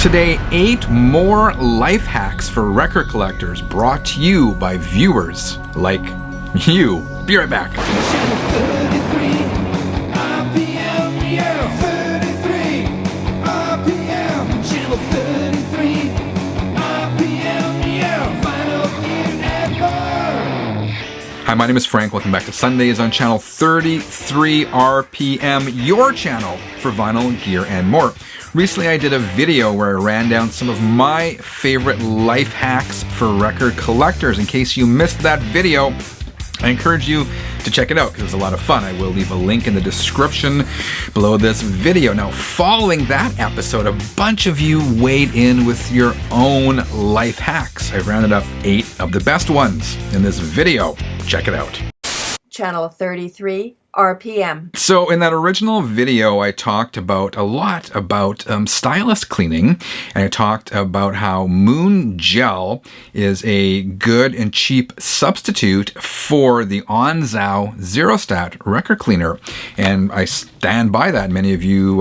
Today, 8 more life hacks for record collectors brought to you by viewers like you. Be right back. Hi, my name is Frank. Welcome back to Sundays on channel 33 RPM, your channel for vinyl, gear, and more. Recently, I did a video where I ran down some of my favorite life hacks for record collectors. In case you missed that video, I encourage you to check it out because it was a lot of fun. I will leave a link in the description below this video. Now, following that episode, a bunch of you weighed in with your own life hacks. I rounded up 8 of the best ones in this video. Check it out. Channel 33 RPM. So in that original video, I talked about a lot about stylus cleaning, and I talked about how Moon Gel is a good and cheap substitute for the Onzao Zerostat record cleaner, and I stand by that. Many of you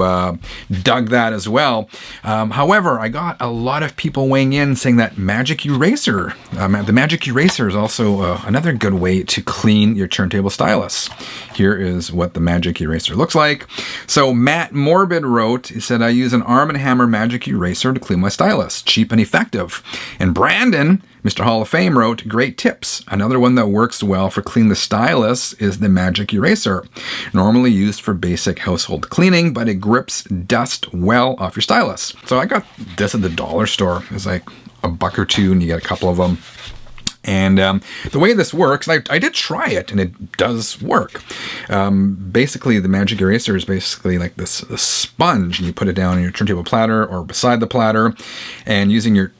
dug that as well. However, I got a lot of people weighing in saying that Magic Eraser, the Magic Eraser is also another good way to clean your turntable stylus. Here is what the Magic Eraser looks like. So Matt Morbid wrote, he said, I use an Arm & Hammer Magic Eraser to clean my stylus. Cheap and effective. And Brandon, Mr. Hall of Fame, wrote, great tips. Another one that works well for cleaning the stylus is the Magic Eraser. Normally used for basic household cleaning, but it grips dust well off your stylus. So I got this at the dollar store. It's like $1 or $2 and you get a couple of them. And the way this works, I did try it, and it does work. Basically, the Magic Eraser is basically like this sponge, and you put it down on your turntable platter or beside the platter, and using your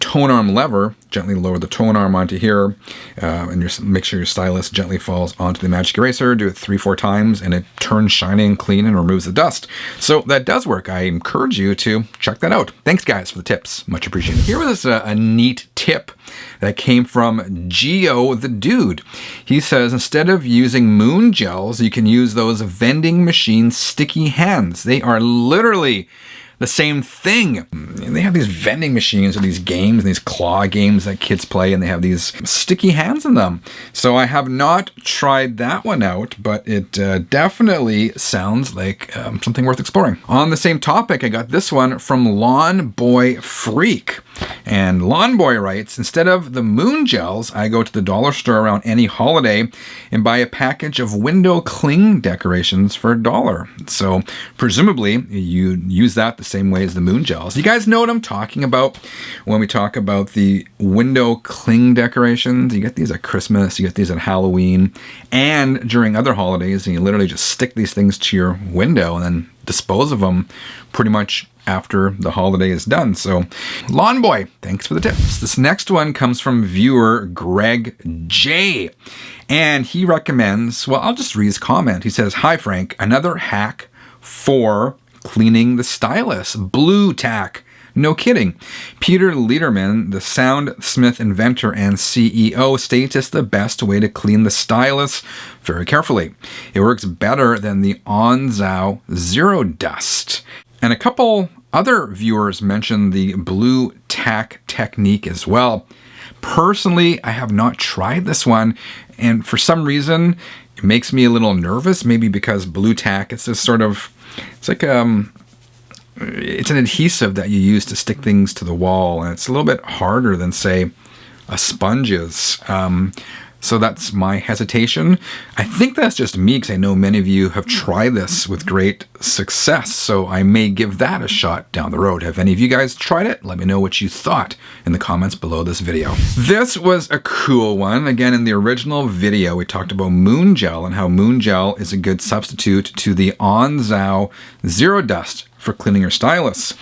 tone arm lever, gently lower the tone arm onto here, and make sure your stylus gently falls onto the Magic Eraser. Do it 3-4 times, and it turns shiny and clean and removes the dust. So that does work. I encourage you to check that out. Thanks, guys, for the tips. Much appreciated. Here was a neat tip that came from Geo the Dude. He says, instead of using Moon Gels, you can use those vending machine sticky hands. They are literally the same thing. They have these vending machines or these games, these claw games that kids play, and they have these sticky hands in them. So I have not tried that one out, but it definitely sounds like something worth exploring. On the same topic, I got this one from Lawn Boy Freak. And Lawn Boy writes, instead of the Moon Gels, I go to the dollar store around any holiday and buy a package of window cling decorations for $1. So presumably you use that the same way as the Moon Gels. You guys know what I'm talking about when we talk about the window cling decorations. You get these at Christmas, you get these at Halloween, and during other holidays, and you literally just stick these things to your window and then dispose of them pretty much after the holiday is done. So, Lawn Boy, thanks for the tips. This next one comes from viewer Greg J. And he recommends, well, I'll just read his comment. He says, hi Frank, another hack for cleaning the stylus, blue tack. No kidding. Peter Lederman, the soundsmith inventor and CEO, states it's the best way to clean the stylus very carefully. It works better than the Onzao Zero Dust. And a couple other viewers mentioned the blue tack technique as well. Personally, I have not tried this one, and for some reason, it makes me a little nervous, maybe because blue tack, it's this sort of, it's like it's an adhesive that you use to stick things to the wall, and it's a little bit harder than, say, a sponge is. So that's my hesitation. I think that's just me, because I know many of you have tried this with great success, so I may give that a shot down the road. Have any of you guys tried it? Let me know what you thought in the comments below this video. This was a cool one. Again, in the original video, we talked about Moon Gel and how Moon Gel is a good substitute to the Onzao Zero Dust for cleaning your stylus.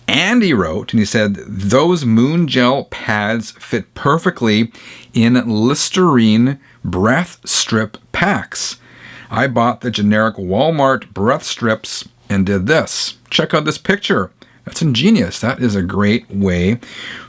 Andy wrote, and he said, those Moon Gel pads fit perfectly in Listerine breath strip packs. I bought the generic Walmart breath strips and did this. Check out this picture. That's ingenious. That is a great way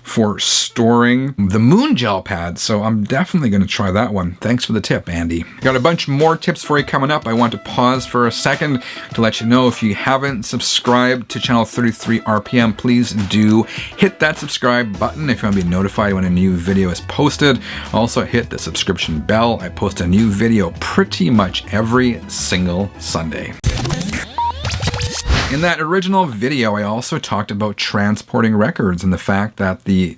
for storing the Moon gel pads. So I'm definitely going to try that one. Thanks for the tip, Andy. Got a bunch more tips for you coming up. I want to pause for a second to let you know if you haven't subscribed to channel 33 RPM, please do hit that subscribe button if you want to be notified when a new video is posted. Also hit the subscription bell. I post a new video pretty much every single Sunday. In that original video, I also talked about transporting records and the fact that the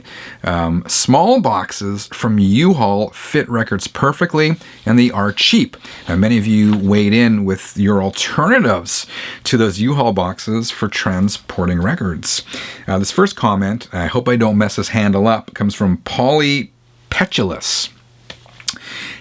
small boxes from U-Haul fit records perfectly and they are cheap. Now, many of you weighed in with your alternatives to those U-Haul boxes for transporting records. This first comment, I hope I don't mess this handle up, comes from Polly Petulous.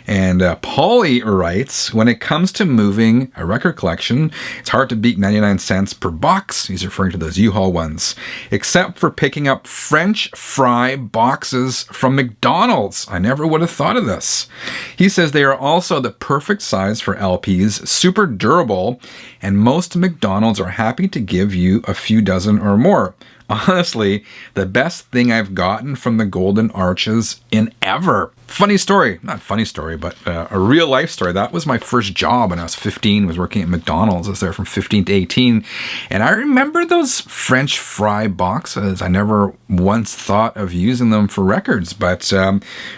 And Polly writes, when it comes to moving a record collection, it's hard to beat 99 cents per box. He's referring to those U-Haul ones. Except for picking up French fry boxes from McDonald's. I never would have thought of this. He says they are also the perfect size for LPs, super durable, and most McDonald's are happy to give you a few dozen or more. Honestly, the best thing I've gotten from the Golden Arches in ever. Funny story, not funny story, but a real life story. That was my first job when I was 15, was working at McDonald's. I was there from 15 to 18. And I remember those French fry boxes. I never once thought of using them for records, but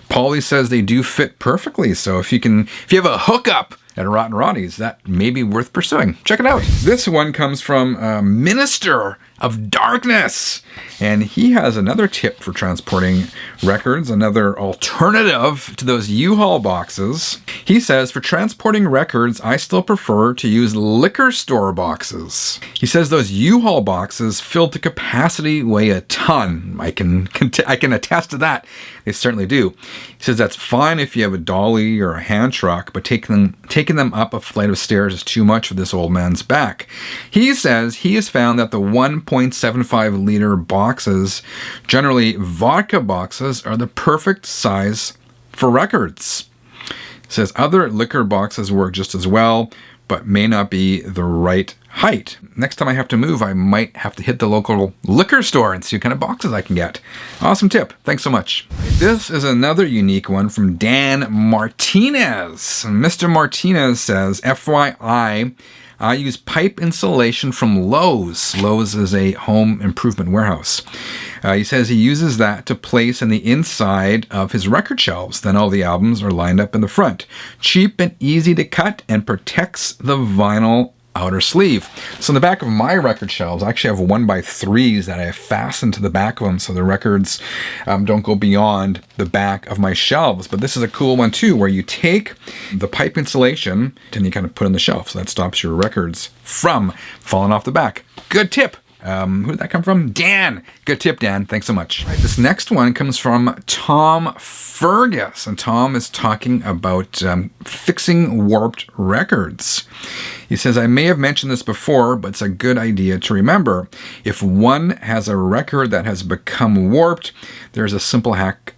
Polly says they do fit perfectly. So if you have a hookup at Rotten Roddy's, that may be worth pursuing. Check it out. This one comes from Minister of Darkness, and he has another tip for transporting records, another alternative to those U-Haul boxes. He says, for transporting records, I still prefer to use liquor store boxes. He says those U-Haul boxes filled to capacity weigh a ton. I can attest to that. They certainly do. He says that's fine if you have a dolly or a hand truck, but taking them up a flight of stairs is too much for this old man's back. He says he has found that the 1.75 liter boxes, generally vodka boxes, are the perfect size for records. He says other liquor boxes work just as well, but may not be the right height. Next time I have to move, I might have to hit the local liquor store and see what kind of boxes I can get. Awesome tip. Thanks so much. This is another unique one from Dan Martinez. Mr. Martinez says, FYI, I use pipe insulation from Lowe's. Lowe's is a home improvement warehouse. He says he uses that to place in the inside of his record shelves. Then all the albums are lined up in the front. Cheap and easy to cut and protects the vinyl outer sleeve. So in the back of my record shelves, I actually have 1x3s that I have fastened to the back of them so the records don't go beyond the back of my shelves. But this is a cool one too, where you take the pipe insulation and you kind of put it on the shelf. So that stops your records from falling off the back. Good tip. Who did that come from? Dan. Good tip, Dan. Thanks so much. Right, this next one comes from Tom Fergus, and Tom is talking about fixing warped records. He says, I may have mentioned this before, but it's a good idea to remember. If one has a record that has become warped, there is a simple hack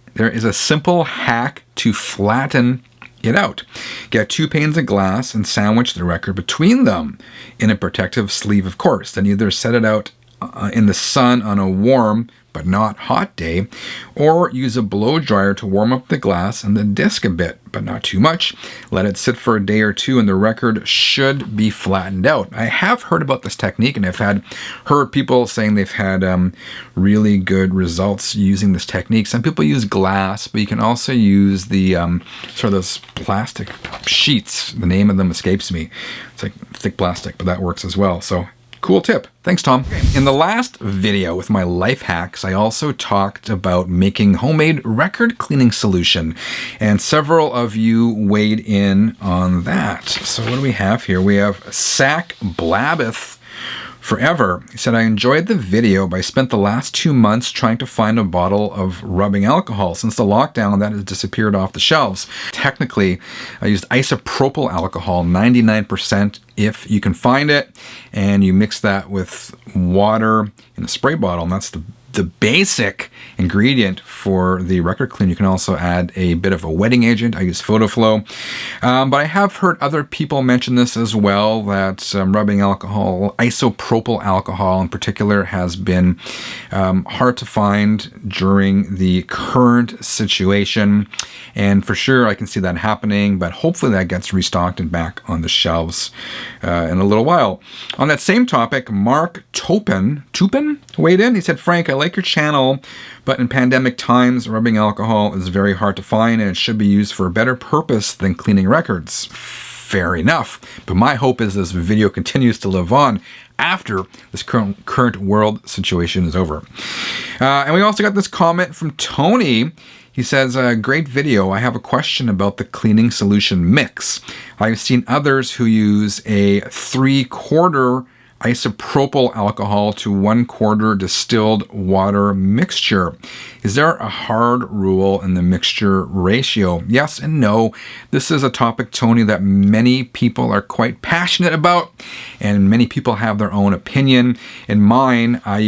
to flatten it out. Get 2 panes of glass and sandwich the record between them in a protective sleeve, of course. Then either set it out in the sun on a warm but not hot day, or use a blow dryer to warm up the glass and the disc a bit, but not too much. Let it sit for a day or two and the record should be flattened out. I have heard about this technique, and I've heard people saying they've had really good results using this technique. Some people use glass, but you can also use the sort of those plastic sheets. The name of them escapes me. It's like thick plastic, but that works as well. So cool tip. Thanks, Tom. In the last video with my life hacks, I also talked about making homemade record cleaning solution, and several of you weighed in on that. So what do we have here? We have Sack Blabbeth Forever. He said, I enjoyed the video, but I spent the last 2 months trying to find a bottle of rubbing alcohol. Since the lockdown, that has disappeared off the shelves. Technically, I used isopropyl alcohol, 99% if you can find it, and you mix that with water in a spray bottle, and that's the the basic ingredient for the record clean. You can also add a bit of a wetting agent. I use PhotoFlow. But I have heard other people mention this as well, that rubbing alcohol, isopropyl alcohol in particular, has been hard to find during the current situation. And for sure, I can see that happening, but hopefully that gets restocked and back on the shelves in a little while. On that same topic, Mark Tupin weighed in. He said, Frank, I like your channel, but in pandemic times, rubbing alcohol is very hard to find and it should be used for a better purpose than cleaning records. Fair enough. But my hope is this video continues to live on after this current world situation is over. And we also got this comment from Tony. He says, great video. I have a question about the cleaning solution mix. I've seen others who use a 3/4 isopropyl alcohol to 1/4 distilled water mixture. Is there a hard rule in the mixture ratio? Yes and no. This is a topic, Tony, that many people are quite passionate about, and many people have their own opinion. In mine, I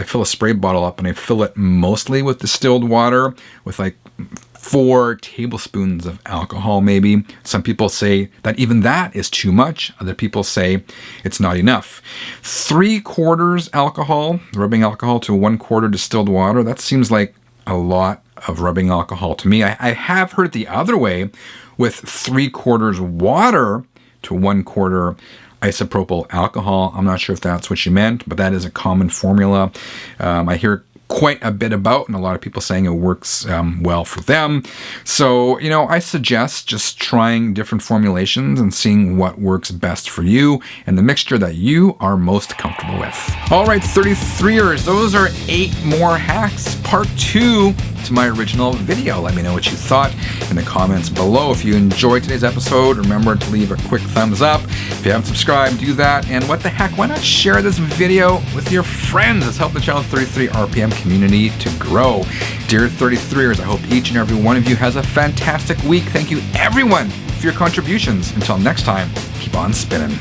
fill a spray bottle up and I fill it mostly with distilled water with like 4 tablespoons of alcohol maybe. Some people say that even that is too much. Other people say it's not enough. 3/4 alcohol, rubbing alcohol to 1/4 distilled water, that seems like a lot of rubbing alcohol to me. I have heard it the other way with 3/4 water to 1/4 isopropyl alcohol. I'm not sure if that's what you meant, but that is a common formula. I hear quite a bit about, and a lot of people saying it works well for them. So, I suggest just trying different formulations and seeing what works best for you and the mixture that you are most comfortable with. All right, 33ers, those are 8 more hacks, part 2 to my original video. Let me know what you thought in the comments below. If you enjoyed today's episode, remember to leave a quick thumbs up. If you haven't subscribed, do that. And what the heck, why not share this video with your friends? Let's help the Channel 33 RPM community to grow. Dear 33ers, I hope each and every one of you has a fantastic week. Thank you everyone for your contributions. Until next time, keep on spinning.